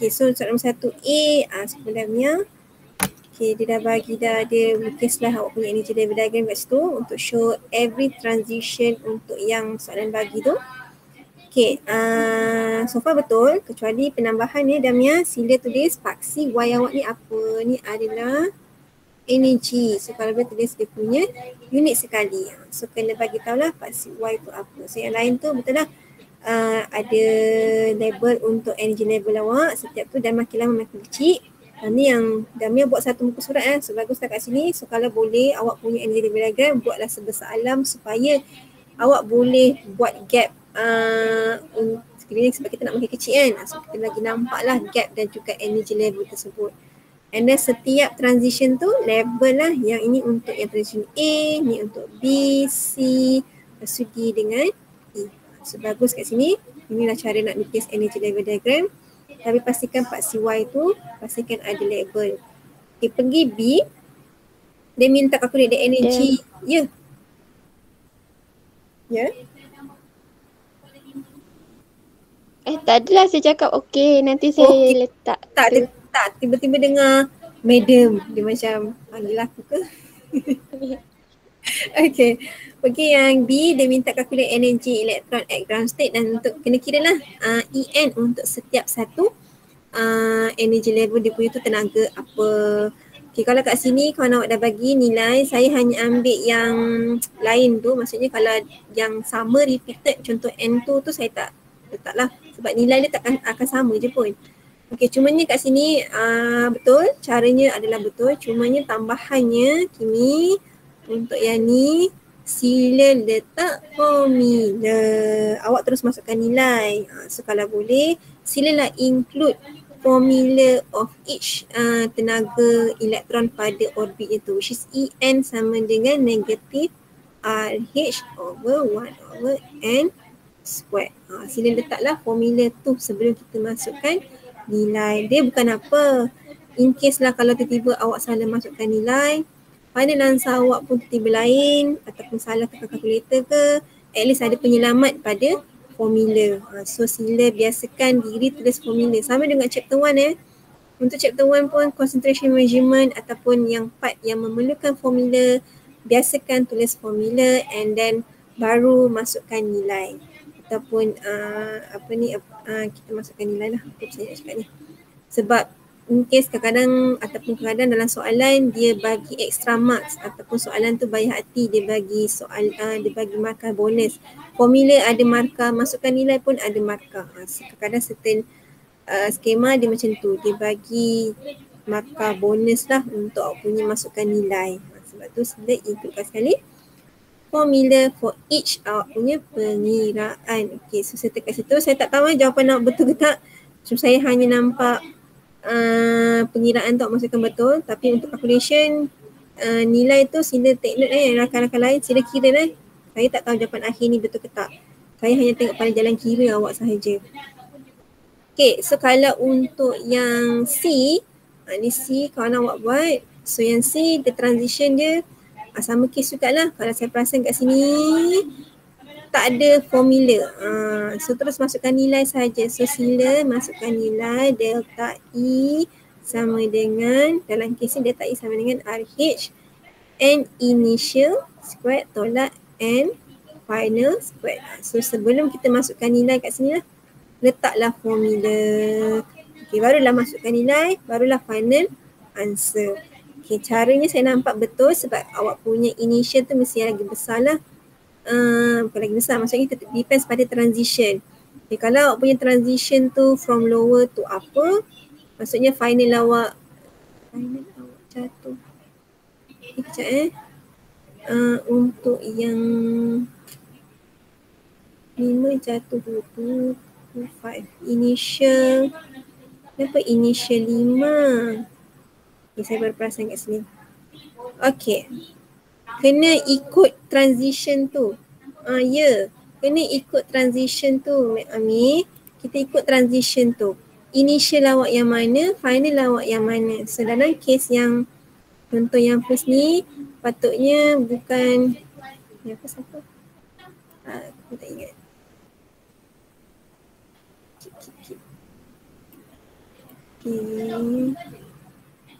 Okay, so soalan nombor 1A sebenarnya okay, dia dah bagi dah ada lukislah awak punya energy level diagram kat situ untuk show every transition untuk yang soalan bagi tu. Okay, so far betul kecuali penambahan ni Damia, sila tulis paksi Y awak ni apa. Ni adalah energy. So kalau boleh tulis dia punya unit sekali. So kena bagi tahulah paksi Y tu apa. So yang lain tu betul lah ada label untuk energy level awak. Setiap tu dan makin lama makin kecil. Ni yang Damia buat satu muka surat so bagus tak kat sini. So kalau boleh awak punya energy level diagram buatlah sebesar alam supaya awak boleh buat gap sekiranya sebab kita nak makin kecil kan. So kita lagi nampaklah gap dan juga energy level tersebut. And then setiap transition tu label lah, yang ini untuk yang transition A, ni untuk B, C, lepas tu D dengan E. So bagus kat sini. Inilah cara nak lukis energy level diagram. Tapi pastikan paksi Y tu pastikan ada label. Okay, pergi B. Dia minta calculate the energy. Ya. Ya. Tadilah saya cakap okey, nanti saya letak. Tak, tiba-tiba dengar madam. Dia macam panggil aku ke? Okay. Pergi yang B, dia minta calculate energy elektron at ground state dan untuk kena kira lah EN untuk setiap satu energy level dia punya tu tenaga apa. Okay, kalau kat sini kawan awak dah bagi nilai, saya hanya ambil yang lain tu. Maksudnya kalau yang sama repeated contoh N2 tu saya tak letak lah. Sebab nilai dia takkan akan sama je pun. Okay, cumanya kat sini betul, caranya adalah betul. Cumanya tambahannya kini untuk yang ni sila letak formula. Awak terus masukkan nilai. So kalau boleh silalah include formula of each tenaga elektron pada orbit itu, which is En sama dengan negatif RH over 1 over N squared. Sila letaklah formula tu sebelum kita masukkan nilai. Dia bukan apa, in case lah kalau tiba-tiba awak salah masukkan nilai, final answer awak pun tiba-tiba lain ataupun salah tekan kalkulator ke, at least ada penyelamat pada formula. So sila biasakan diri tulis formula. Sama dengan chapter 1 Untuk chapter 1 pun concentration measurement ataupun yang part yang memerlukan formula, biasakan tulis formula and then baru masukkan nilai. Ataupun kita masukkan nilai lah. Apa saya nak cakap ni. Sebab in case kadang-kadang dalam soalan dia bagi extra marks ataupun soalan tu baik hati dia bagi dia bagi markah bonus. Formula ada markah, masukkan nilai pun ada markah. Kadang-kadang certain skema dia macam tu, dia bagi markah bonus lah untuk awak punya masukkan nilai. Sebab tu sila ikutkan sekali formula for each awak punya pengiraan. Okay, so saya tekan situ. Saya tak tahu jawapan awak betul ke tak. So saya hanya nampak pengiraan tu awak masukkan betul. Tapi untuk calculation nilai tu sila take note rakan-rakan lain sila kira lah. Saya tak tahu jawapan akhir ni betul ke tak. Saya hanya tengok pada jalan kira awak sahaja. Okay, so kalau untuk yang C, ni C kawan awak buat. So yang C, the transition dia sama case juga lah. Kalau saya perasan kat sini, tak ada formula. So terus masukkan nilai saja. So sila masukkan nilai delta E sama dengan, dalam kes ni delta E sama dengan RH N initial squared tolak N final squared. So sebelum kita masukkan nilai kat sini lah, letaklah formula. Okay, barulah masukkan nilai, barulah final answer. Okay, caranya saya nampak betul sebab awak punya initial tu mesti lagi besar lah. Bukan lagi besar, maksudnya kita depends pada transition. Okay, kalau awak punya transition tu from lower to upper, maksudnya final awak jatuh. Kejap untuk yang 5 jatuh 2, 5. Initial, kenapa initial 5? Okay, saya baru perasan kat sini. Okay, kena ikut transition tu. Kena ikut transition tu, Mek Ami. Kita ikut transition tu. Initial awak yang mana, final awak yang mana. So dalam case yang contoh yang first ni, patutnya bukan yang first apa? Aku tak ingat. Okay.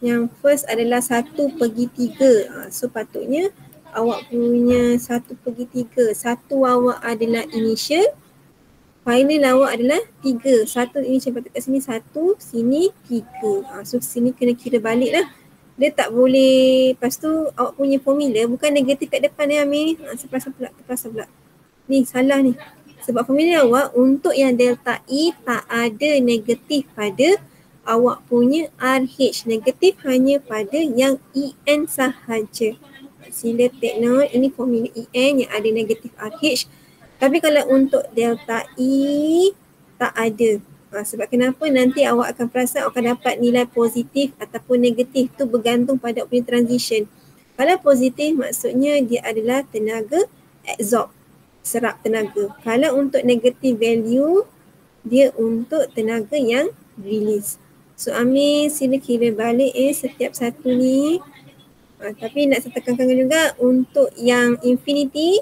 Yang first adalah 1/3. So patutnya awak punya 1/3. Satu awak adalah initial, final awak adalah 3. Satu initial patut kat sini 1, sini 3. So sini kena kira balik lah. Dia tak boleh, lepas tu awak punya formula bukan negatif kat depan ni Amir. Terperasan pula. Ni salah ni. Sebab formula awak untuk yang delta E tak ada negatif pada awak punya RH. Negatif hanya pada yang EN sahaja. Sila take note, ini formula EN yang ada negatif RH. Tapi kalau untuk delta E tak ada. Sebab kenapa nanti awak akan perasan awak akan dapat nilai positif ataupun negatif tu bergantung pada awak punya transition. Kalau positif maksudnya dia adalah tenaga absorb, serap tenaga. Kalau untuk negative value dia untuk tenaga yang release. So Amir sila kira balik setiap satu ni. Tapi nak saya tekankan juga untuk yang infinity,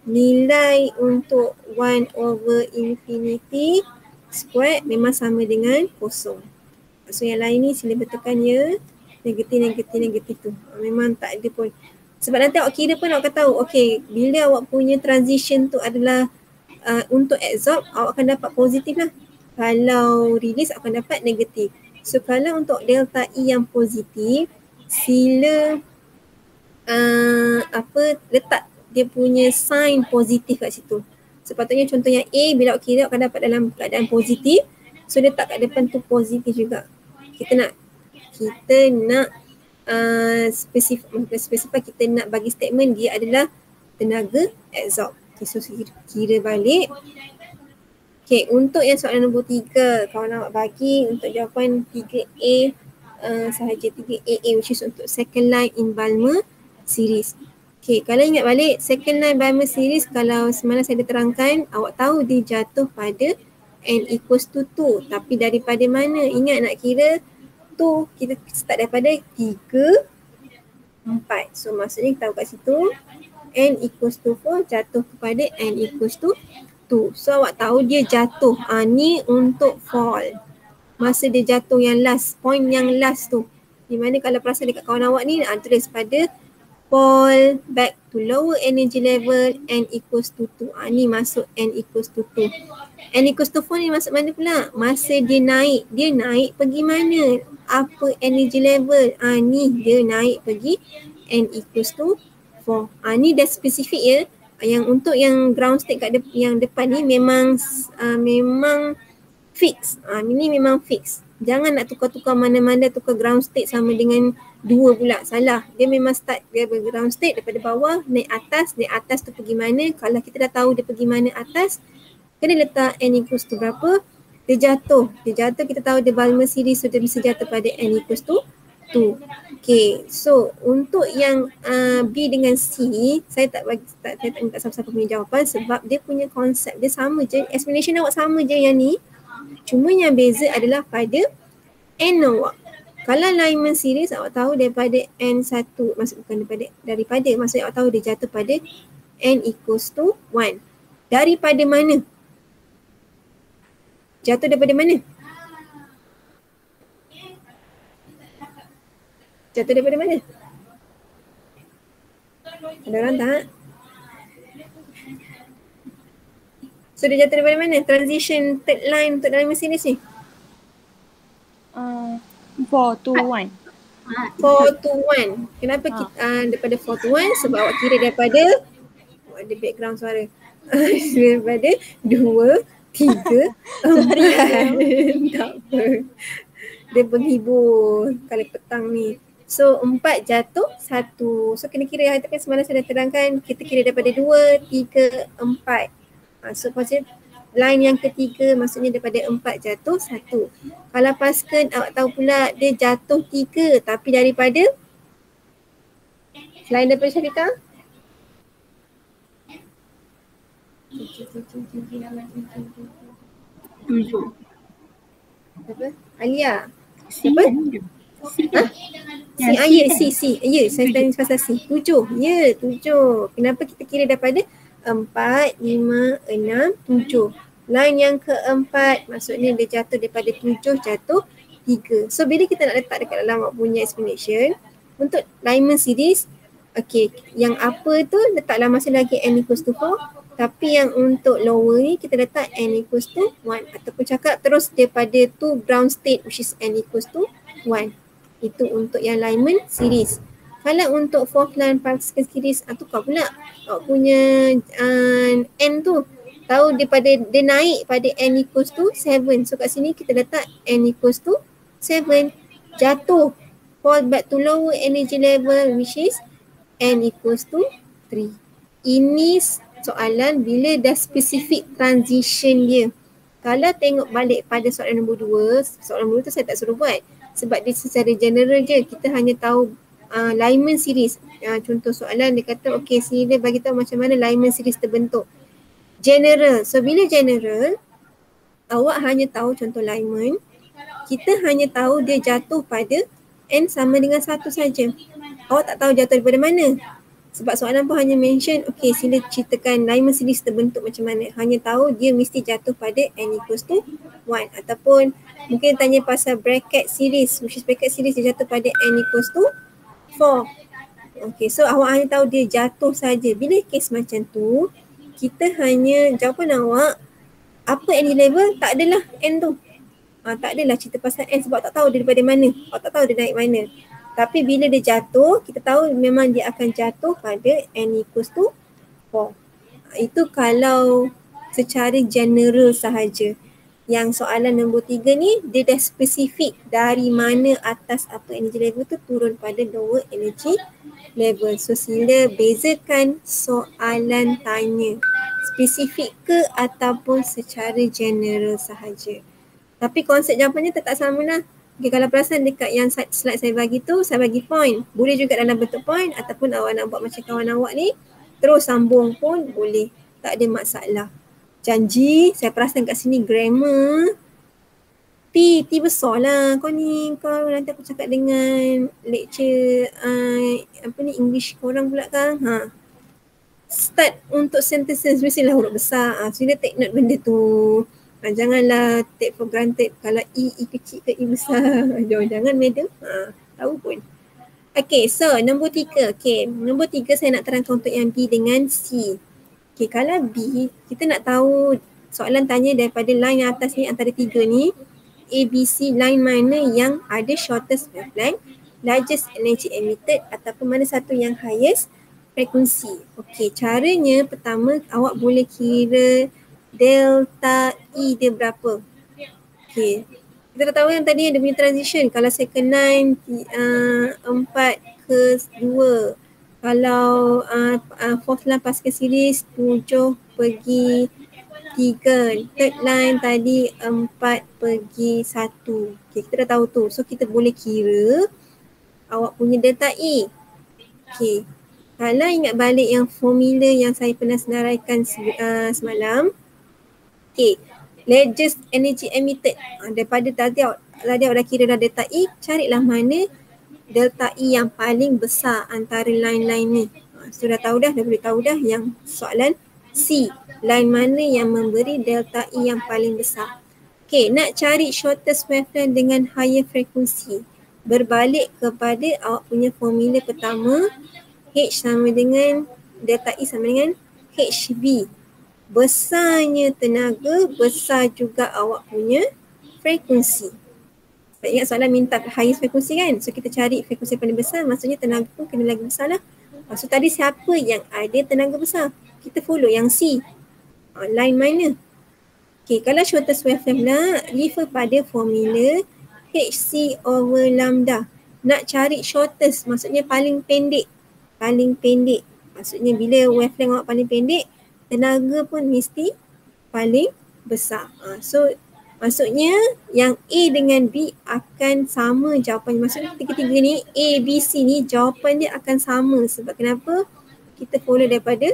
nilai untuk 1/infinity squared memang sama dengan kosong. So yang lain ni sila betulkan ya. Negatif tu. Memang tak ada pun. Sebab nanti awak kira pun awak akan tahu, okay, bila awak punya transition tu adalah untuk absorb, awak akan dapat positif lah. Kalau release awak akan dapat negatif. So kalau untuk delta E yang positif, sila letak dia punya sign positif kat situ. Sepatutnya contohnya A, bila awak kira awak akan dapat dalam keadaan positif. So letak kat depan tu positif juga. Kita nak spesifik, kita nak bagi statement dia adalah tenaga absorb. Okay, so kira balik. Okay, untuk yang soalan nombor 3, kawan awak bagi untuk jawapan 3A sahaja, 3AA which is untuk second line in Balmer series. Okay, kalau ingat balik second line Balmer series, kalau semalam saya ada terangkan, awak tahu dia jatuh pada n equals to 2. Tapi daripada mana? Ingat nak kira tu, kita start daripada 3, 4. So maksudnya kita tahu kat situ n equals to 4 jatuh kepada n equals to 2. So awak tahu dia jatuh. Ni untuk fall. Masa dia jatuh yang last, point yang last tu. Di mana kalau perasan dekat kawan awak ni, tulis pada fall back to lower energy level n equals to 2. Ni masuk n equals to 2. N equals to 4 ni masuk mana pula? Masa dia naik pergi mana? Apa energy level? Ni dia naik pergi n equals to 4. Ni dah spesifik ya. Yang untuk yang ground state kat yang depan ni memang fix. Ini memang fix. Jangan nak tukar-tukar mana-mana, tukar ground state sama dengan 2 pula. Salah. Dia memang start dia ground state daripada bawah, naik atas tu pergi mana. Kalau kita dah tahu dia pergi mana atas, kena letak n equals to berapa, dia jatuh, kita tahu dia Balmer series, so dia bisa jatuh pada n equals to 2. Okay, so untuk yang B dengan C, saya tak minta siapa-siapa punya jawapan sebab dia punya konsep dia sama je, explanation awak sama je yang ni. Cuma yang beza adalah pada n awak. Kalau Lyman series awak tahu daripada n1, maksudnya awak tahu dia jatuh pada n equals to 1. Daripada mana? Jatuh daripada mana? Jatuh daripada mana? Ada orang tak? So dia jatuh daripada mana? Transition third line untuk dalam mesin ni? 4 to 1. 4 to 1. Kenapa kita daripada 4 to 1? Sebab awak kira daripada, ada background suara. Daripada 2, 3, 4. Tak apa. Dia penghibur kalau petang ni. So 4 jatuh 1. So kena kira, tapi semalam saya dah terangkan, kita kira daripada 2, 3, 4. So maksudnya line yang ketiga maksudnya daripada 4 jatuh 1. Kalau paskan awak tahu pula dia jatuh 3 tapi daripada line daripada Syafika. Apa? Alia. Siapa? C. Ya, saya tanya pasal C. 7. Ya, 7. Kenapa kita kira daripada 4, 5, 6, 7. Line yang keempat maksudnya dia jatuh daripada 7 jatuh 3. So bila kita nak letak dekat dalam awak punya explanation, untuk Lyman series, okay, yang apa tu letaklah masih lagi n equals to 4, tapi yang untuk lower ni kita letak n equals to 1 ataupun cakap terus daripada tu ground state which is n equals to 1. Itu untuk yang Lyman series. Kalau untuk fourth line particle series, tukar pula awak punya n tu. Tahu daripada dia naik pada n equals to 7. So kat sini kita letak n equals to 7. Jatuh. Fall back to lower energy level which is n equals to 3. Ini soalan bila dah specific transition dia. Kalau tengok balik pada soalan nombor 2, soalan nombor 2 tu saya tak suruh buat. Sebab dia secara general je, kita hanya tahu Lyman series. Contoh soalan dia kata okay, sini dia bagi tahu macam mana Lyman series terbentuk. General. So bila general, awak hanya tahu contoh Lyman, kita hanya tahu dia jatuh pada n sama dengan 1 saja. Awak tak tahu jatuh daripada mana. Sebab soalan pun hanya mention, okay, sila ceritakan Lyman series terbentuk macam mana. Hanya tahu dia mesti jatuh pada n equals to 1. Ataupun mungkin tanya pasal bracket series, which is bracket series dia jatuh pada n equals to 4. Okay, so awak hanya tahu dia jatuh saja. Bila kes macam tu, kita hanya jawapan awak, apa energy level, tak adalah n tu. Tak adalah cerita pasal n sebab tak tahu dia daripada mana. Awak tak tahu dia naik mana. Tapi bila dia jatuh, kita tahu memang dia akan jatuh pada n equals to 4. Itu kalau secara general sahaja. Yang soalan nombor 3 ni, dia dah spesifik dari mana atas apa energy level tu turun pada lower energy level. So sila bezakan soalan tanya. Spesifik ke ataupun secara general sahaja. Tapi konsep jawapannya tetap sama lah. Okay, kalau perasan dekat yang slide saya bagi tu, saya bagi point. Boleh juga dalam bentuk point ataupun awak nak buat macam kawan awak ni, terus sambung pun boleh. Tak ada masalah. Janji, saya perasan kat sini grammar. T besar lah. Kau ni, kau nanti aku cakap dengan lecture English korang pula kan. Start untuk sentences mestilah huruf besar. Sila take note benda tu. Janganlah take for granted kalau E kecil ke E besar. Jangan madam. Tahu pun. Okay, so nombor 3. Okay, nombor 3 saya nak terangkan untuk yang B dengan C. Okay, kalau B, kita nak tahu soalan tanya daripada line yang atas ni antara 3 ni. A, B, C, line mana yang ada shortest wavelength, largest energy emitted ataupun mana satu yang highest frekuensi. Okey, caranya pertama awak boleh kira delta E dia berapa. Okey, kita dah tahu yang tadi ada punya transition. Kalau second line 4 ke 2. Kalau fourth line particle series 7 pergi 3. Third line tadi 4 pergi 1. Okay, kita dah tahu tu. So kita boleh kira awak punya delta E. Okay. Kalau ingat balik yang formula yang saya pernah senaraikan semalam. Okay. Largest energy emitted. Daripada tadi awak dah kira dah delta E. Carilah mana delta E yang paling besar antara line-line ni. So dah tahu dah boleh tahu dah yang soalan C. Line mana yang memberi delta E yang paling besar. Okay, nak cari shortest wavelength dengan higher frekuensi. Berbalik kepada awak punya formula pertama. H sama dengan, delta E sama dengan HV. Besarnya tenaga, besar juga awak punya frekuensi. Ingat soalan minta highest frekuensi kan? So kita cari frekuensi paling besar, maksudnya tenaga pun kena lagi besar lah. So tadi siapa yang ada tenaga besar? Kita follow yang C. Line mana? Okay, kalau shortest wavelength lah, refer pada formula HC over lambda. Nak cari shortest, maksudnya paling pendek. Paling pendek. Maksudnya bila wavelength awak paling pendek, tenaga pun mesti paling besar. So maksudnya yang A dengan B akan sama jawapannya. Maksudnya ketiga-tiga ni, A, B, C ni jawapan dia akan sama. Sebab kenapa? Kita follow daripada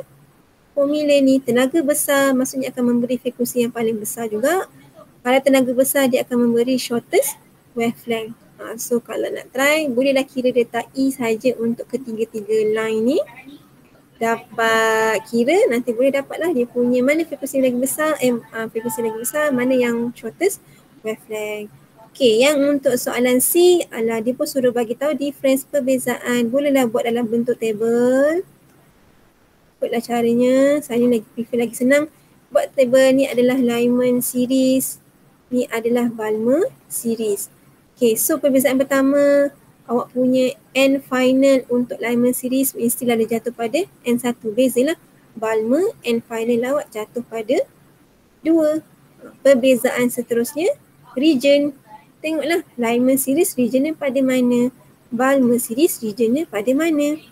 formula ni. Tenaga besar maksudnya akan memberi frekuensi yang paling besar juga. Kalau tenaga besar dia akan memberi shortest wavelength. So kalau nak try, bolehlah kira delta E saja untuk ketiga-tiga line ni. Dapat kira, nanti boleh dapatlah dia punya mana frekuensi lagi besar, frekuensi lagi besar, mana yang shortest wavelength. Okey, yang untuk soalan C, dia pun suruh bagi tahu difference perbezaan. Bolehlah buat dalam bentuk table. Ikutlah caranya. Saya lagi prefer lagi senang. Buat table ni adalah Lyman series. Ni adalah Balmer series. Okey, so perbezaan pertama, awak punya N final untuk Lyman series mestilah dia jatuh pada N1. Bezalah. Balmer N final awak jatuh pada 2. Perbezaan seterusnya, region. Tengoklah Lyman series regionnya pada mana, Balmer series regionnya pada mana.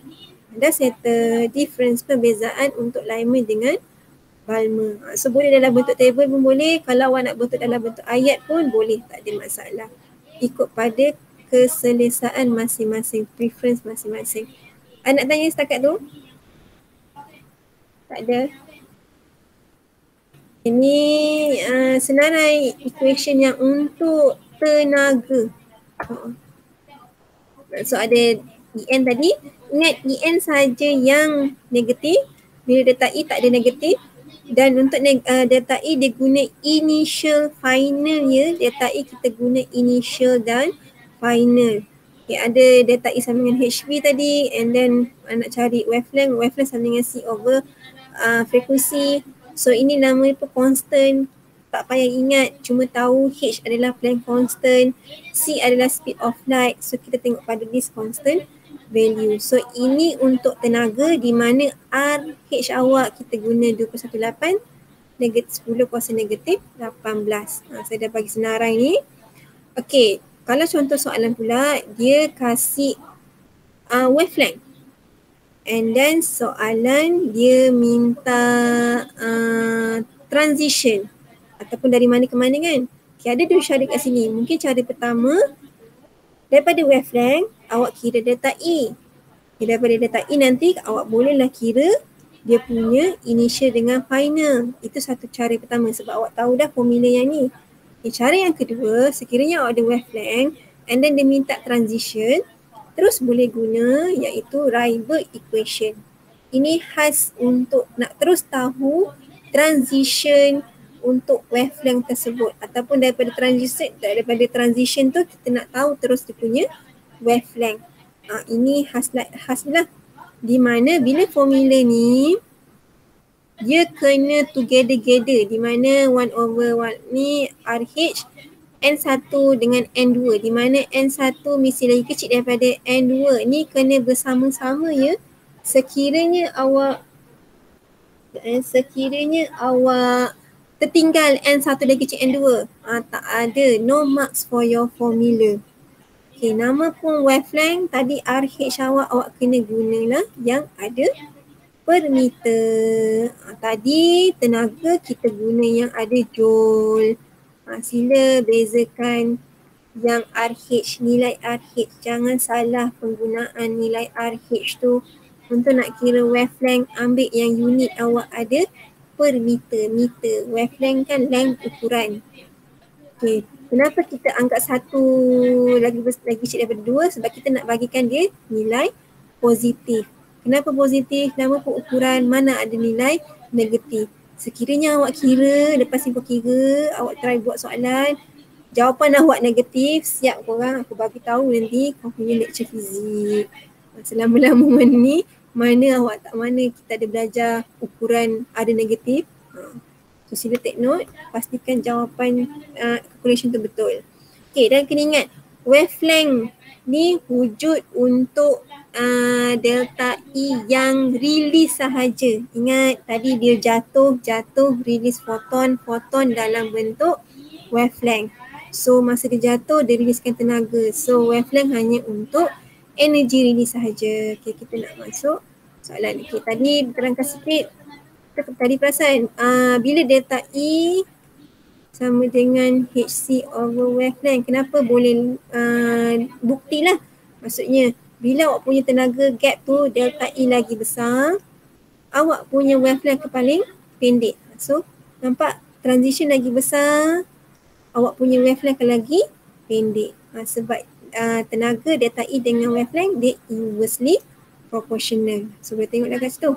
Dah settle difference perbezaan untuk Lyman dengan Balmer. So boleh dalam bentuk table pun boleh, kalau awak nak bentuk dalam bentuk ayat pun boleh, tak ada masalah. Ikut pada keselesaan masing-masing, preference masing-masing. Nak tanya setakat tu? Tak ada. Ini senarai equation yang untuk tenaga. So ada EN tadi. Ingat EN saja yang negatif. Bila delta E tak ada negatif. Dan untuk delta E dia guna initial final ya. Delta E kita guna initial dan final. Okay, ada delta E sama dengan HV tadi. And then nak cari wavelength. Wavelength sama dengan C over frekuensi. So ini namanya pun constant. Tak payah ingat, cuma tahu H adalah Planck constant, C adalah speed of light. So kita tengok pada this constant value. So ini untuk tenaga di mana RH awak kita guna 218, negatif 10 kuasa negatif 18. Saya dah bagi senarai ni. Okey, kalau contoh soalan pula, dia kasih wavelength. And then soalan dia minta transition. Ataupun dari mana ke mana kan. Okay, ada dua cara kat sini. Mungkin cara pertama, daripada wavelength, awak kira delta E. Okay, daripada delta E nanti awak bolehlah kira dia punya initial dengan final. Itu satu cara pertama sebab awak tahu dah formula yang ni. Okay, cara yang kedua, sekiranya awak ada wavelength and then dia minta transition, terus boleh guna iaitu Rydberg equation. Ini khas untuk nak terus tahu transition untuk wavelength tersebut ataupun daripada transition tu kita nak tahu terus dia punya wavelength. Ini khaslah di mana bila formula ni dia kena together di mana 1/1 ni RH N1 dengan N2 di mana N1 mesti lagi kecil daripada N2 ni kena bersama-sama ya. Sekiranya awak tertinggal N1 lagi kecil N2, tak ada, no marks for your formula. Okay, nama pun wavelength, tadi RH awak kena gunalah yang ada per meter. Tadi tenaga kita guna yang ada joule. Sila bezakan yang RH, nilai RH. Jangan salah penggunaan nilai RH tu. Untuk nak kira wavelength, ambil yang unit awak ada per meter. Wavelength kan length ukuran. Okay. Kenapa kita anggap satu lagi kecil daripada 2? Sebab kita nak bagikan dia nilai positif. Kenapa positif? Nama pun ukuran, mana ada nilai negatif. Sekiranya awak kira, lepas ni kira, awak try buat soalan, jawapan awak negatif, siap korang, aku bagi tahu nanti kau punya lecture fizik. Selama-lama ni, mana kita ada belajar ukuran ada negatif. So sila take note, pastikan jawapan calculation tu betul. Okay, dan kena ingat, wavelength ni wujud untuk delta E yang release sahaja. Ingat tadi dia jatuh release foton dalam bentuk wavelength. So masa dia jatuh dia releasekan tenaga. So wavelength hanya untuk energy release sahaja. Okay, kita nak masuk soalan. Okay, tadi diterangkan sikit. Tadi perasan bila delta E sama dengan HC over wavelength, kenapa boleh buktilah. Maksudnya bila awak punya tenaga gap tu delta E lagi besar, awak punya wavelength paling pendek. So nampak transition lagi besar, awak punya wavelength lagi pendek. Sebab tenaga delta E dengan wavelength dia inversely proportional. So boleh tengoklah kat situ.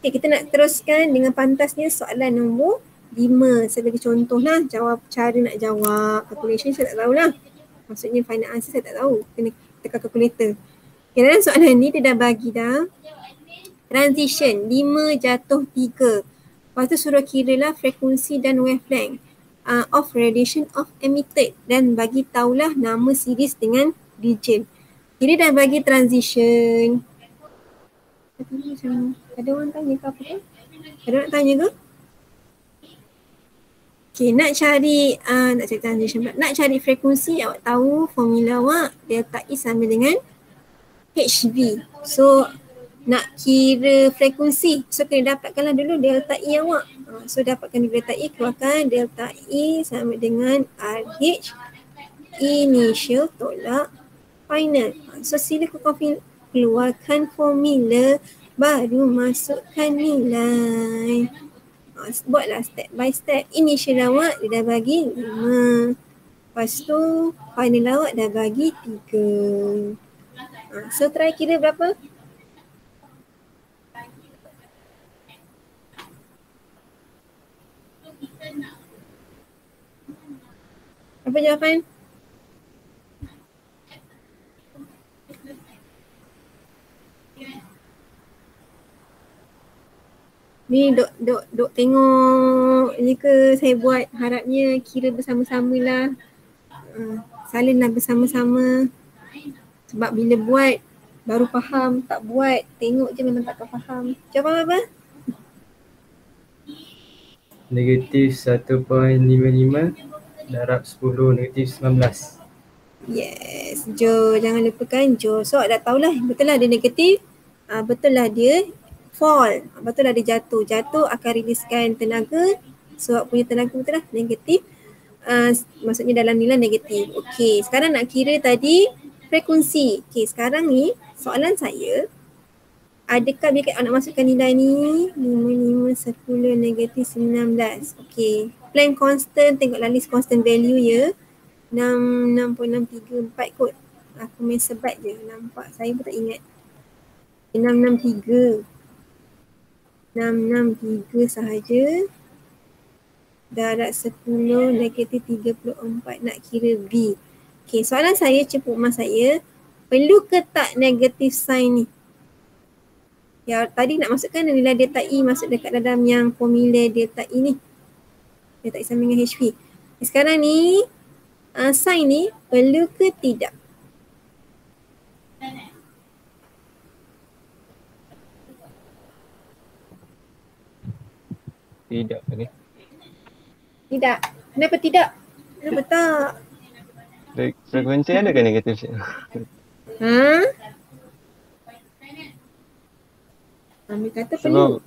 Okay, kita nak teruskan dengan pantasnya soalan nombor 5 sebagai contoh lah. Jawab cara nak jawab calculation saya tak tahulah. Maksudnya final answer saya tak tahu. Kena tekan calculator. Okay, dalam soalan ni dia dah bagi dah. Transition 5 jatuh 3. Lepas tu suruh kira lah frekuensi dan wavelength of radiation of emitted dan bagi tahulah nama series dengan region. Ini dah bagi transition. Ada orang tanya ke apa ke? Ada orang tanya ke? Okay, nak cari transition pula. Nak cari frekuensi, awak tahu formula awak delta E sama dengan HV. So nak kira frekuensi, so kena dapatkanlah dulu delta E awak. So dapatkan delta E, keluarkan delta E sama dengan RH initial tolak final. So sila keluarkan formula baru masukkan nilai. Buatlah step by step. Initial awak dia dah bagi 5. Lepas tu final awak dah bagi 3. So try kira berapa? Apa jawapan? Ni dok tengok ni ke saya buat, harapnya kira bersama-sama lah. Salinlah bersama-sama. Sebab bila buat baru faham, tak buat tengok je memang takkan faham. Jawapan apa? Negatif 1.55 darab 10 negatif 19. Yes, Jo. Jangan lupakan Jo. So dah tahulah, betul lah dia negatif. Betul lah dia fall. Betul lah dia jatuh. Jatuh akan riliskan tenaga. So awak punya tenaga betul lah negatif. Maksudnya dalam nilai negatif. Okey, sekarang nak kira tadi frekuensi. Okey, sekarang ni soalan saya, adakah bila nak masukkan nilai ni 5, 10, negatif 19. Okey, Planck constant, tengoklah list constant value ya. 6.634 kot. Aku main sebat je, nampak saya pun tak ingat. 663 sahaja. Darab 10 negatif 34 nak kira V. Okay, soalan saya, Cik Mak saya, perlu ke tak negatif sign ni? Ya, tadi nak masukkan nilai delta E masuk dekat dalam yang formula delta E ni. Delta E sama dengan HV. Sekarang ni sign ni perlu ke tidak? Tidak. Okay. Tidak. Kenapa tidak? Kenapa tak? Frekuensi ada ke negatif? Ambil kata perlu.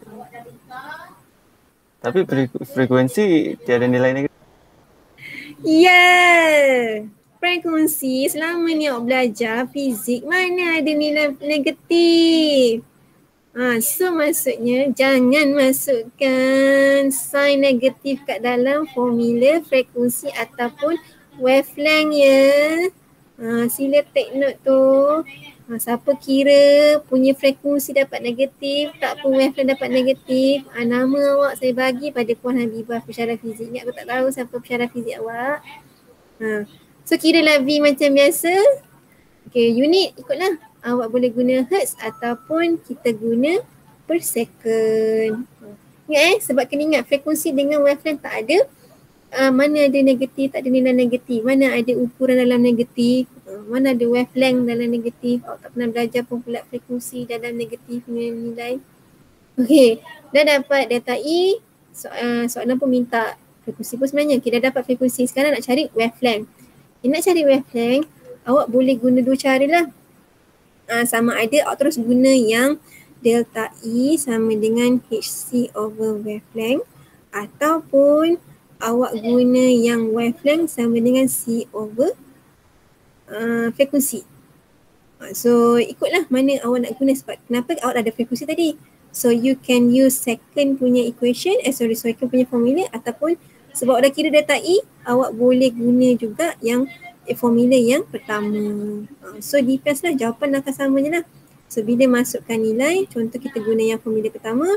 Tapi frekuensi tiada nilai negatif. Yeah. Frekuensi selama ni awak belajar fizik mana ada nilai negatif. So maksudnya jangan masukkan sign negatif kat dalam formula frekuensi ataupun wavelength ya. Sila take note tu. Siapa kira punya frekuensi dapat negatif, tak pun wavelength dapat negatif, nama awak saya bagi pada Puan Habibah pensyarah fizik. Ni aku tak tahu siapa pensyarah fizik awak. So kiralah V macam biasa. Okay, unit ikutlah. Awak boleh guna hertz ataupun kita guna per second. Ingat sebab kena ingat frekuensi dengan wavelength tak ada. Mana ada negatif, tak ada nilai negatif. Mana ada ukuran dalam negatif, mana ada wavelength dalam negatif. Awak tak pernah belajar pun pula frekuensi dalam negatif punya nilai. Okay, dah dapat delta E. Soalan pun minta frekuensi pun sebenarnya. Okay, dah dapat frekuensi. Sekarang nak cari wavelength. Nak cari wavelength, awak boleh guna dua cara lah. Sama ada awak terus guna yang delta E sama dengan HC over wavelength, ataupun awak guna yang wavelength sama dengan C over frekuensi. So ikutlah mana awak nak guna, sebab kenapa awak ada frekuensi tadi. So you can use second punya equation, second punya formula, ataupun sebab dah kira delta E, awak boleh guna juga yang formula yang pertama. So depends lah, jawapan akan sama je lah. So bila masukkan nilai, contoh kita guna yang formula pertama,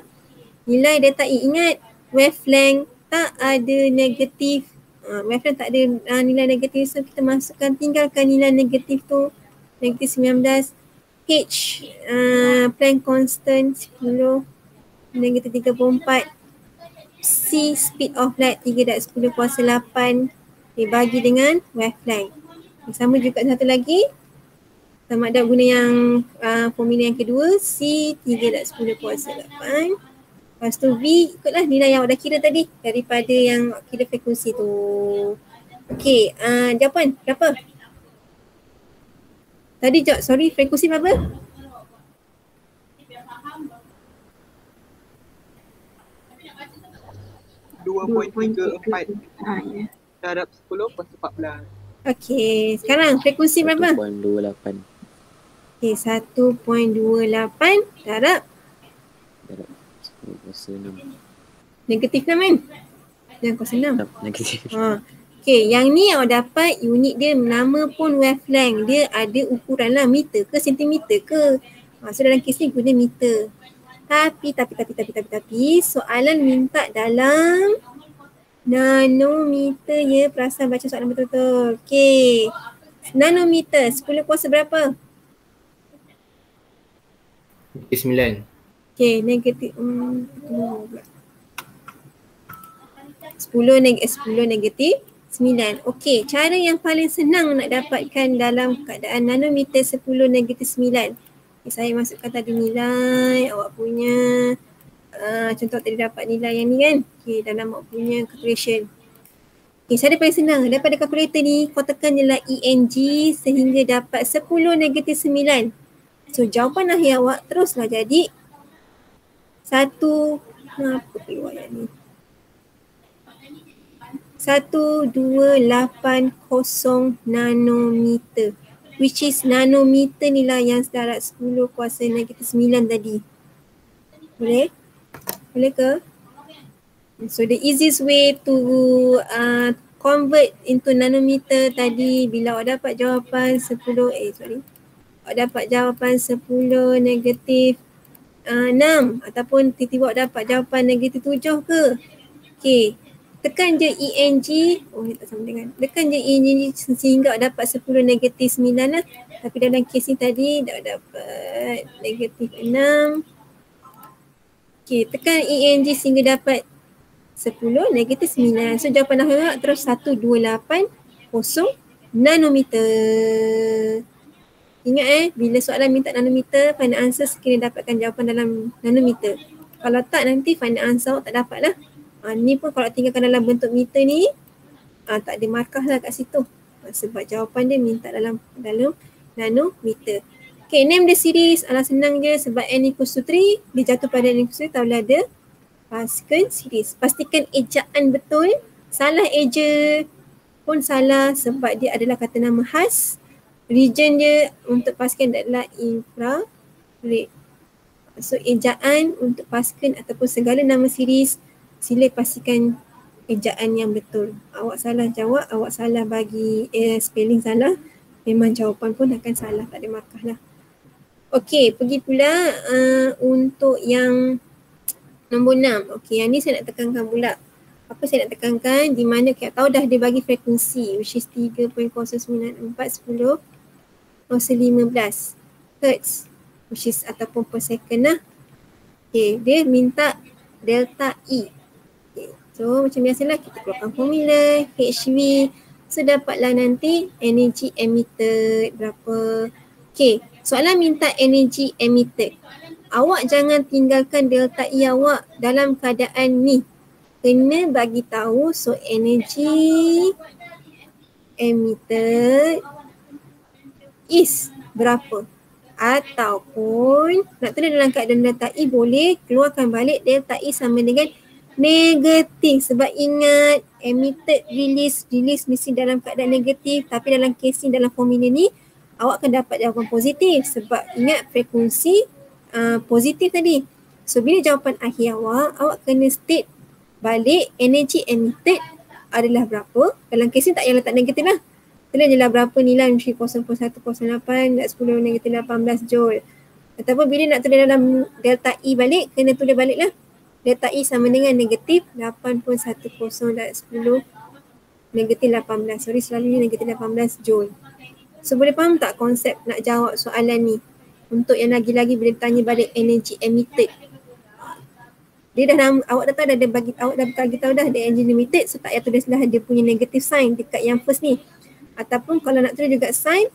nilai delta E, ingat wavelength tak ada negatif, wavelength tak ada nilai negatif, so kita masukkan, tinggalkan nilai negatif tu, negatif 19, H Planck constant 10, negatif 34, C speed of light 3/10 kuasa 8 dibagi dengan wavelength. Sama juga satu lagi, sama ada guna yang formula yang kedua, C 3/10 kuasa 8. Lepas tu V ikutlah nilai yang awak dah kira tadi daripada yang kira frekuensi tu. Okey, jawapan berapa? Tadi sorry, frekuensi berapa? 2.34 Ya. darab 10 kuasa 14. Okey, sekarang frekuensi berapa? 1.28 Okey, 1.28 darab 10 kuasa 6 negatif 6 kan? Yang kuasa 6. negatif. Okey, yang ni awak dapat unit dia, nama pun wavelength. Dia ada ukuran lah, meter ke sentimeter ke. So dalam kes ni guna meter. Tapi soalan minta dalam nanometer ya. Perasan baca soalan betul-betul. Okey. Nanometer 10 kuasa berapa? 9. Okey, negatif 10 negatif 9. Okey, cara yang paling senang nak dapatkan dalam keadaan nanometer 10 negatif 9. Saya masukkan tadi nilai awak punya, contoh tadi dapat nilai yang ni kan. Okey, dalam awak punya calculation. Okey, cara paling senang daripada kalkulator ni, kau tekan je lah ENG sehingga dapat 10 negatif 9. So jawapan akhir awak teruslah jadi 1280 nanometer, which is nanometer ni lah yang darab 10 kuasa negatif 9 tadi. Boleh? Boleh ke? So the easiest way to convert into nanometer tadi, bila awak dapat jawapan 10, awak dapat jawapan 10 negatif 6 ataupun tiba-tiba awak dapat jawapan negatif 7 ke. Okey, tekan je ENG, tak sama dengan, tekan je ENG sehingga awak dapat 10 negatif 9 lah. Tapi dalam kes ni tadi dah dapat negatif 6. Okey, tekan ENG sehingga dapat 10 negatif 9. So jawapan akhir terus 1280 nanometer. Ingat bila soalan minta nanometer, final answer sekiranya dapatkan jawapan dalam nanometer. Kalau tak nanti final answer awak tak dapat lah. Ni pun kalau tinggalkan dalam bentuk meter ni, tak ada markah lah kat situ. Sebab jawapan dia minta dalam nanometer. Okay, name the series. Senang je sebab n equals to 3, dia jatuh pada n equals to 3, tahulah ada Pascal series. Pastikan ejaan betul. Salah eja pun salah sebab dia adalah kata nama khas. Region dia untuk Pascal adalah infrared. So ejaan untuk Pascal ataupun segala nama series, sila pastikan ejaan yang betul. Awak salah jawab, awak salah bagi spelling salah, memang jawapan pun akan salah, tak ada markah lah. Okey, pergi pula untuk yang nombor 6. Okey, yang ni saya nak tekankan pula. Apa saya nak tekankan, di mana kita tahu dah dia bagi frekuensi which is 3.09410 15 Hertz, which is ataupun per second lah. Okay, dia minta delta E. Okay, so macam biasalah kita keluarkan formula HV. So dapatlah nanti energy emitted berapa. Okay, soalan minta energy emitted. Awak jangan tinggalkan delta E awak dalam keadaan ni. Kena bagi tahu so energy emitted is berapa. Ataupun nak tulis dalam keadaan delta E boleh keluarkan balik delta E sama dengan negatif. Sebab ingat emitted release mesti dalam keadaan negatif. Tapi dalam kes ni, dalam formula ni awak akan dapat jawapan positif. Sebab ingat frekuensi positif tadi. So bila jawapan akhir awak kena state balik energy emitted adalah berapa. Dalam kes ni tak payah letak negatif lah. Tulis je lah berapa nilai 0.0108 dan 10 negatif 18 joule. Ataupun bila nak tulis dalam delta E balik, kena tulis balik lah delta E sama dengan negatif 8.10/10 negatif 18. Sorry, selalunya negatif 18 Joule. So boleh faham tak konsep nak jawab soalan ni? Untuk yang lagi-lagi boleh tanya balik energy emitted. Dia dah awak dah tahu awak dah bagi tahu dah dia energy emitted, so tak payah tulis dah dia punya negative sign dekat yang first ni. Ataupun kalau nak tulis juga sign,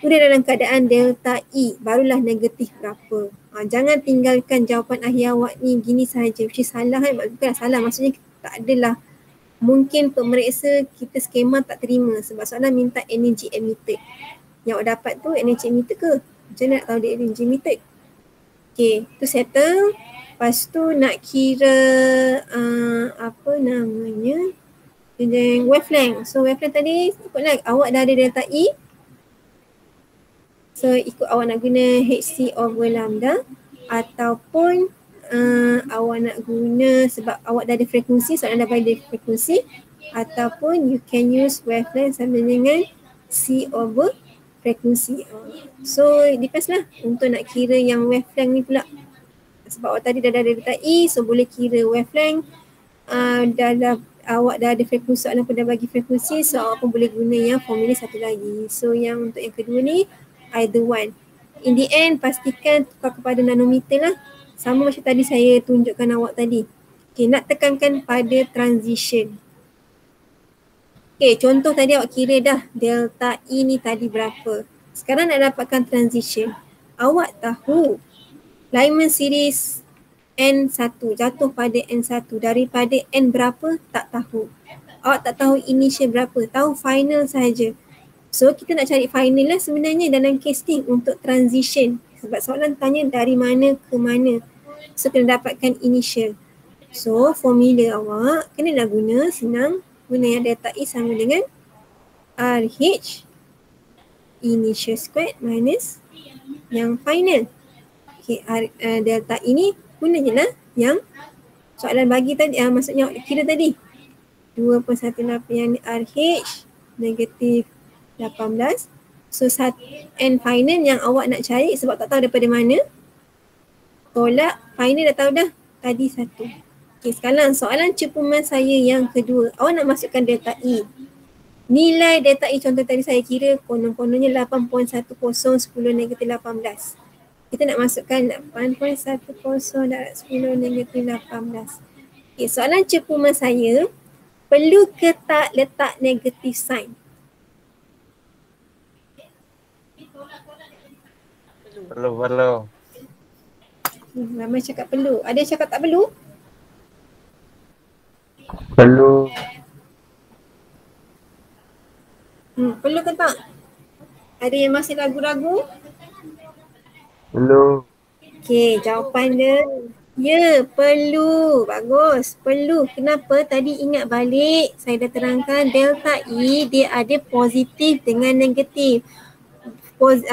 tulis dalam keadaan delta E, barulah negatif berapa. Jangan tinggalkan jawapan akhir awak ni gini sahaja. Which is salah kan? Bukanlah salah, maksudnya tak adalah. Mungkin pemeriksa kita skema tak terima sebab soalan minta energy emitted. Yang awak dapat tu energy emitted ke? Macam mana nak tahu dia energy emitted? Okay, tu settle. Lepas tu nak kira apa namanya? Wavelength. So wavelength tadi ikutlah awak dah ada delta E. So ikut awak nak guna HC over lambda ataupun awak nak guna sebab awak dah ada frekuensi, soalan dah bagi frekuensi, ataupun you can use wavelength sama dengan C over frekuensi. So depends lah untuk nak kira yang wavelength ni pula. Sebab awak tadi dah ada delta E, so boleh kira wavelength. Awak dah ada frekuensi, soalan pun dah bagi frekuensi, so awak pun boleh guna yang formula satu lagi. So yang untuk yang kedua ni either one. In the end pastikan tukar kepada nanometer lah. Sama macam tadi saya tunjukkan awak tadi. Okay, nak tekankan pada transition. Okay, contoh tadi awak kira dah delta E ni tadi berapa. Sekarang nak dapatkan transition. Awak tahu Lyman series N1 jatuh pada N1 daripada N berapa? Tak tahu. Awak tak tahu initial berapa, tahu final sahaja. So kita nak cari final lah sebenarnya dalam case ni untuk transition. Sebab soalan tanya dari mana ke mana. So kena dapatkan initial. So formula awak kena nak guna, senang. Guna yang delta E sama dengan RH initial squared minus yang final. Okay, delta E ni guna je lah yang soalan bagi tadi, maksudnya awak kira tadi 2.18 yang RH negatif 18. So N final yang awak nak cari sebab tak tahu daripada mana, tolak final dah tahu dah tadi 1. Okay, sekarang soalan cepuman saya yang kedua. Awak nak masukkan delta E. Nilai delta E contoh tadi saya kira konon-kononnya 8.10 negatif 18. Kita nak masukkan 8.10 darab 10 negatif 18. Okay, soalan cepuman saya, perlu ke tak letak negatif sign? Perlu. Ramai cakap perlu. Ada yang cakap tak perlu? Perlu. Perlu ke tak? Ada yang masih ragu-ragu? Perlu. Okay, jawapan dia ya, perlu. Bagus, perlu. Kenapa? Tadi ingat balik saya dah terangkan delta E dia ada positif dengan negatif.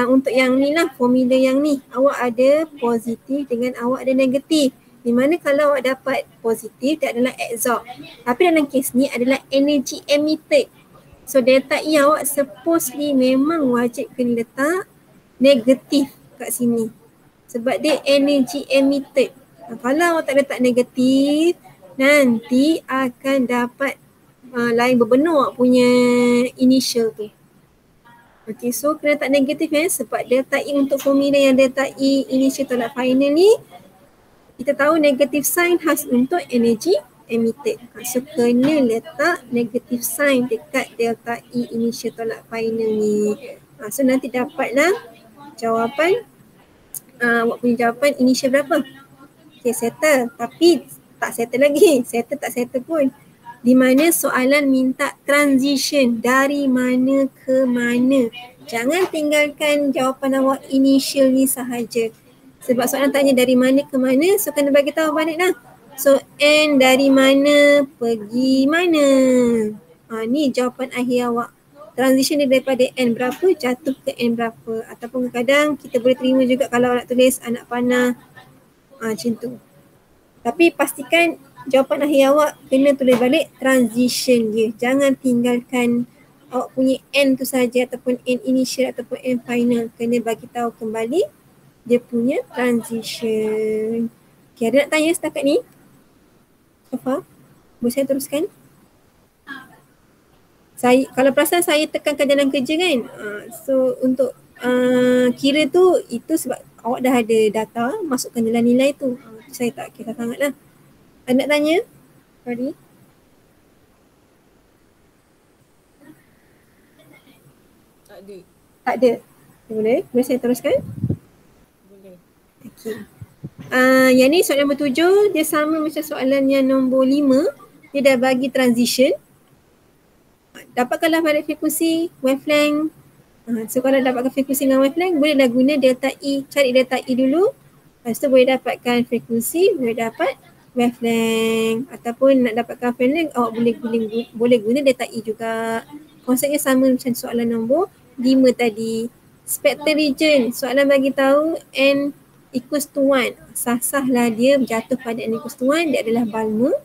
Untuk yang ni lah, formula yang ni, awak ada positif dengan awak ada negatif. Di mana kalau awak dapat positif, dia adalah absorb. Tapi dalam kes ni adalah energy emitted. So delta E awak supposedly memang wajib kena letak negatif kat sini. Sebab dia energy emitted. Kalau awak tak letak negatif, nanti akan dapat lain berbenur awak punya initial tu. Okay, so kena letak negatif sebab delta E untuk formula yang delta E initial tolak final ni, kita tahu negative sign khas untuk energy emitted. So kena letak negative sign dekat delta E initial tolak final ni. So nanti dapatlah jawapan, awak punya jawapan initial berapa. Okay, settle. Tapi tak settle lagi. Settle tak settle pun. Di mana soalan minta transition dari mana ke mana. Jangan tinggalkan jawapan awak initial ni sahaja. Sebab soalan tanya dari mana ke mana, so kena bagi tahu balik lah. So N dari mana pergi mana. Ni jawapan akhir awak. Transition dia daripada N berapa jatuh ke N berapa. Ataupun kadang kita boleh terima juga kalau nak tulis anak panah. Macam tu. Tapi pastikan jawapan akhir awak kena tulis balik transition dia. Jangan tinggalkan awak punya N tu saja ataupun N initial ataupun N final. Kena bagi tahu kembali dia punya transition. Okay, ada nak tanya setakat ni? Syafa, boleh saya teruskan? Saya, kalau perasan saya tekankan dalam kerja kan, so untuk kira tu itu sebab awak dah ada data, masukkan dalam nilai tu. Saya tak kira sangat lah. Nak tanya? Sorry. Tak ada. Boleh? Boleh saya teruskan? Boleh. Okey. Yang ni soalan nombor 7, dia sama macam soalan yang nombor 5. Dia dah bagi transition. Dapatkanlah balik frekuensi, wavelength. So kalau dapatkan frekuensi dengan wavelength, bolehlah guna delta E. Cari delta E dulu. Lepas tu boleh dapatkan frekuensi, boleh dapat wavelength. Ataupun nak dapatkan wavelength, awak boleh guna delta E juga. Konsepnya sama macam soalan nombor 5 tadi. Spectral region, soalan bagi tahu n equals to 1. Sah-sahlah dia jatuh pada n equals to 1, dia adalah Balmer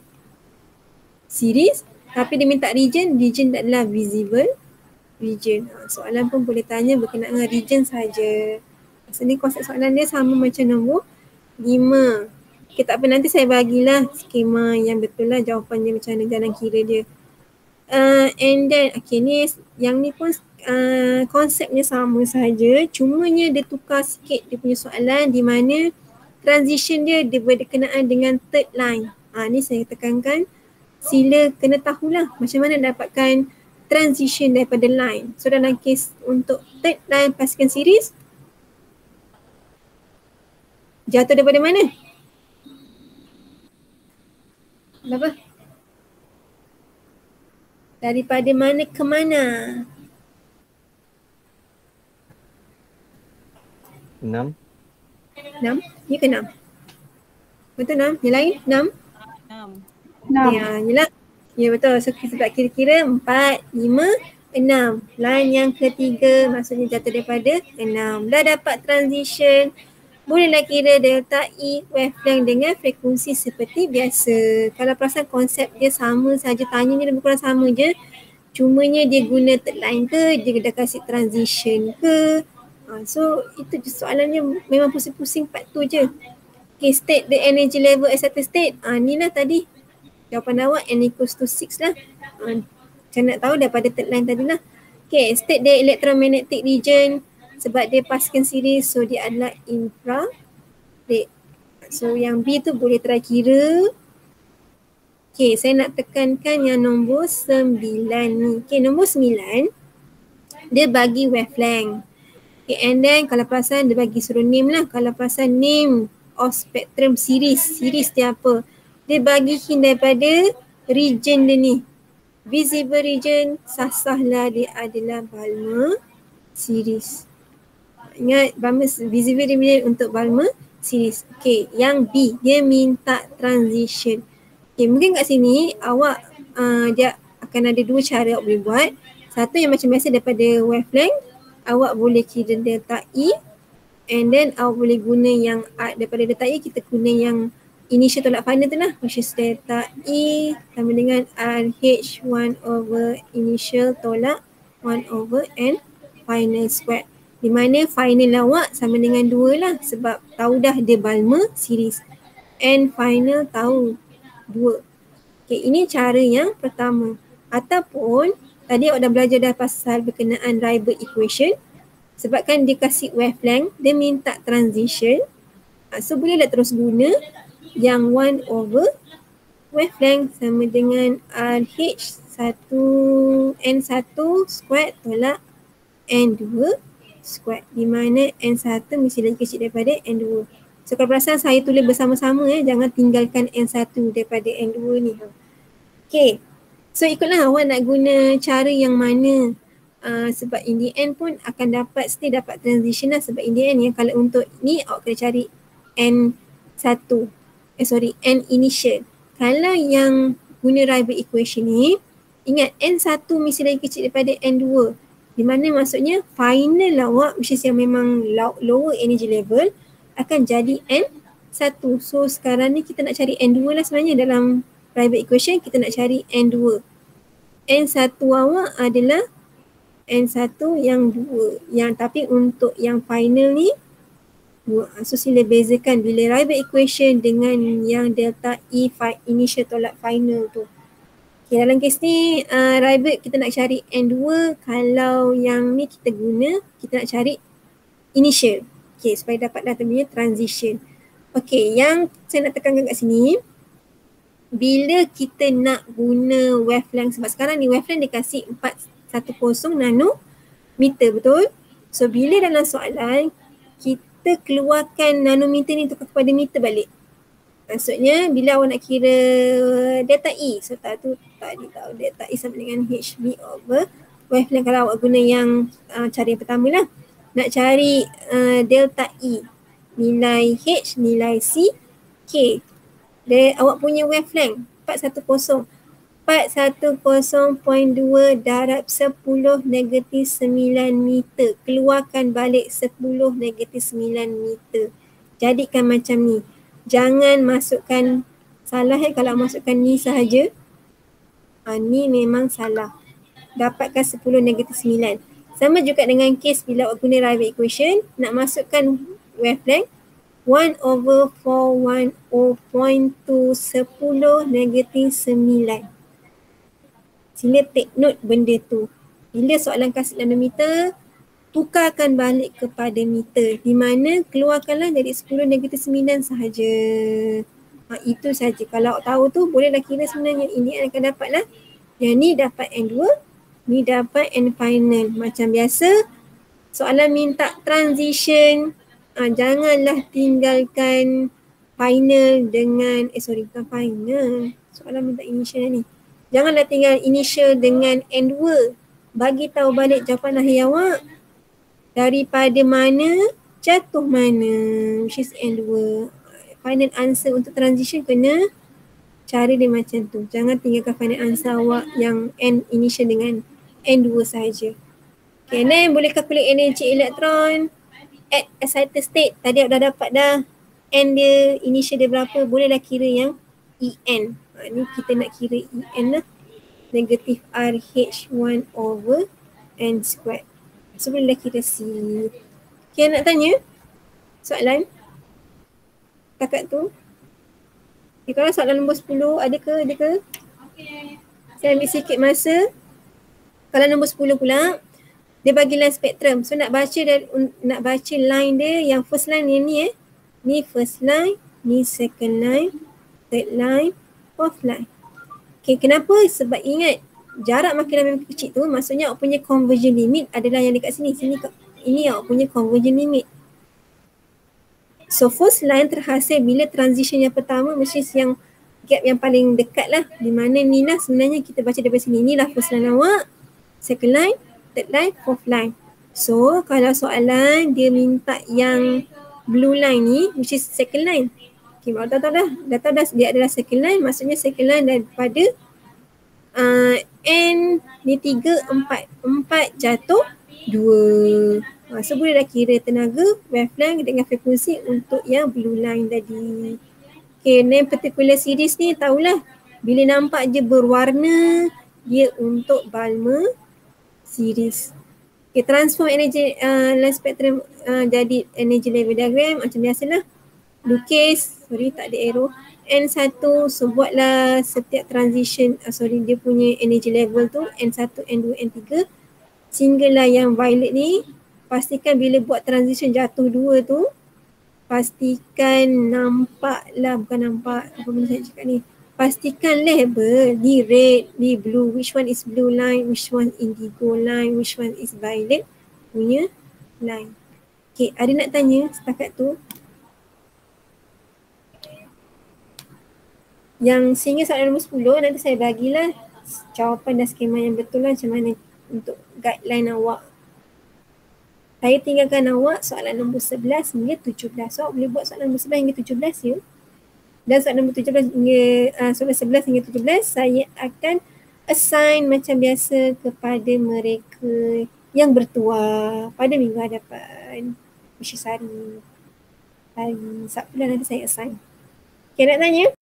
series. Tapi dia minta region adalah visible region. Soalan pun boleh tanya berkenaan dengan region saja. Maksudnya konsep soalan dia sama macam nombor 5. Okay, tak apa, nanti saya bagilah skema yang betul lah jawapannya macam mana jalan kira dia. And then, okay, ni yang ni pun konsepnya sama saja, cumanya dia tukar sikit dia punya soalan di mana transition dia berkenaan dengan third line. Ni saya tekankan, sila kena tahulah macam mana dapatkan transition daripada line. So dalam kes untuk third line pasukan series, jatuh daripada mana? Apa? Daripada mana ke mana? 6. 6? Ya ke 6? Betul 6? Yang lain 6? 6. Ya, yelah. Ya betul. So sebab kira-kira 4, 5, 6. Line yang ketiga maksudnya jatuh daripada 6. Dah dapat transition. Bolehlah kira delta E wavelength dengan frekuensi seperti biasa. Kalau perasan konsep dia sama saja, tanyanya lebih kurang sama je. Cumanya dia guna third line ke, dia dah kasih transition ke. So itu je soalannya, memang pusing-pusing part tu je. Okay, state the energy level at certain state. Ni lah tadi. Jawapan awak n equals to 6 lah. Macam nak tahu daripada third line tadi lah. Okay, state the electromagnetic region. Sebab dia pasukan series, so dia adalah infrared. So yang B tu boleh try kira. Okay, saya nak tekankan yang nombor 9 ni. Okay, nombor 9, dia bagi wavelength. Okay, and then kalau perasan dia bagi suruh name lah. Kalau perasan name of spectrum series, series dia apa? Dia bagi hint daripada region dia ni. Visible region, sah-sahlah dia adalah Balmer series. Ingat Balmer visible region untuk Balmer series. Okay, yang B, dia minta transition. Okay, mungkin kat sini awak dia akan ada dua cara awak boleh buat. Satu yang macam biasa daripada wavelength, awak boleh kira delta E, and then awak boleh guna yang daripada delta E kita guna yang initial tolak final tu lah, which is delta E sama dengan RH 1 over initial tolak 1 over N final square. Di mana final awak sama dengan 2 lah sebab tahu dah dia Balmer series. N final tahu 2. Okay, ini cara yang pertama. Ataupun tadi awak dah belajar dah pasal berkenaan Rybert equation. Sebab kan dia kasih wavelength, dia minta transition. So bolehlah terus guna yang 1 over wavelength sama dengan RH 1 N1 square tolak N2 square. Di mana N1 mesti lagi kecil daripada N2. So kalau perasan saya tulis bersama-sama jangan tinggalkan N1 daripada N2 ni. Okay. So ikutlah awak nak guna cara yang mana. Sebab in the end pun akan dapat, still dapat transition lah. Sebab in the end yang kalau untuk ni awak kena cari N1. N initial. Kalau yang guna Rybert equation ni, ingat N1 mesti lagi kecil daripada N2. Di mana maksudnya final awak, which is yang memang lower energy level, akan jadi N1. So sekarang ni kita nak cari N2 lah sebenarnya dalam Rybert equation, kita nak cari N2. N1 awak adalah N1 yang 2. Yang tapi untuk yang final ni, So sila bezakan bila Rybak equation dengan yang delta E initial tolak final tu. Okay, dalam kes ni Rybak kita nak cari N2, kalau yang ni kita guna, kita nak cari initial. Okay, supaya dapatlah termnya transition. Okay, yang saya nak tekankan kat sini, bila kita nak guna wavelength, sebab sekarang ni wavelength dia kasih 410 nanometer, betul? So bila dalam soalan, kita keluarkan nanometer ni tukar kepada meter balik. Maksudnya bila awak nak kira delta E, so tu tadi tahu delta E sama dengan HB over wavelength. Kalau awak guna yang cara yang pertama lah, nak cari delta E, nilai H, nilai C, K. Awak punya wavelength 410. 410.2 darab 10 negatif 9 meter. Keluarkan balik 10 negatif 9 meter. Jadikan macam ni. Jangan masukkan salah kalau masukkan ni sahaja. Ni memang salah. Dapatkan 10 negatif 9. Sama juga dengan kes bila awak guna Rybak equation, nak masukkan wavelength 1/410.2 10 negatif 9. Sila take note benda tu. Bila soalan kasih nanometer, tukarkan balik kepada meter, di mana keluarkanlah jadi 10 negatif 9 sahaja. Itu saja. Kalau awak tahu tu, bolehlah kira sebenarnya ini akan dapatlah. Yang ni dapat N2, ni dapat N final. Macam biasa, soalan minta transition, janganlah tinggalkan final dengan, bukan final. Soalan minta initial ni. Janganlah tinggal initial dengan N2. Bagi tahu balik jawapan akhir awak. Daripada mana, jatuh mana, which is N2. Final answer untuk transition kena cara dia macam tu. Jangan tinggalkan final answer awak yang N initial dengan N2 sahaja. Okay, then boleh calculate energy elektron at excited state. Tadi awak dah dapat dah N dia, initial dia berapa, bolehlah kira yang En. Ni kita nak kira En lah. Negatif RH1 over N squared. So bolehlah kira C. Okay, nak tanya soalan takat tu? Okay, kalau soalan nombor 10 ada ke? Saya ambil sikit masa. Kalau nombor 10 pula, dia bagi line spektrum. So nak baca line dia, yang first line ni Ni first line, ni second line, third line, fourth line. Okay, kenapa? Sebab ingat jarak makin kecil tu, maksudnya awak punya conversion limit adalah yang dekat sini. Ini awak punya conversion limit. So first line terhasil bila transition yang pertama, mesti yang gap yang paling dekat lah. Di mana ni lah sebenarnya kita baca daripada sini. Inilah first line awak, second line, third line, fourth line. So kalau soalan dia minta yang blue line ni, which is second line. Okay, awak dah tahu dah dia adalah second line, maksudnya second line daripada N ni 3, 4 jatuh 2. So boleh dah kira tenaga wavelength dengan frekuensi untuk yang blue line tadi. Okay, then particular series ni tahulah, bila nampak je berwarna, dia untuk Balmer series. Okay, transform energy line spectrum jadi energy level diagram macam biasalah. Lukis, tak ada arrow. N1, so buatlah setiap transition, dia punya energy level tu, N1, N2, N3. Sehinggalah yang violet ni, pastikan bila buat transition jatuh 2 tu, pastikan bukan nampak, apa benda saya cakap ni. Pastikan label ni red, ni blue, which one is blue line, which one indigo line, which one is violet punya line. Okay, ada nak tanya setakat tu? Yang sehingga soalan nombor 10, nanti saya bagilah jawapan dan skema yang betul lah macam mana untuk guideline awak. Saya tinggalkan awak soalan nombor 11 hingga 17. So awak boleh buat soalan nombor 11 hingga 17 ya. Dan soalan nombor 17 hingga soalan 11 hingga 17 saya akan assign macam biasa kepada mereka yang bertuah pada minggu hadapan. Which is hari Sabtu nanti saya assign. Okay, nak tanya?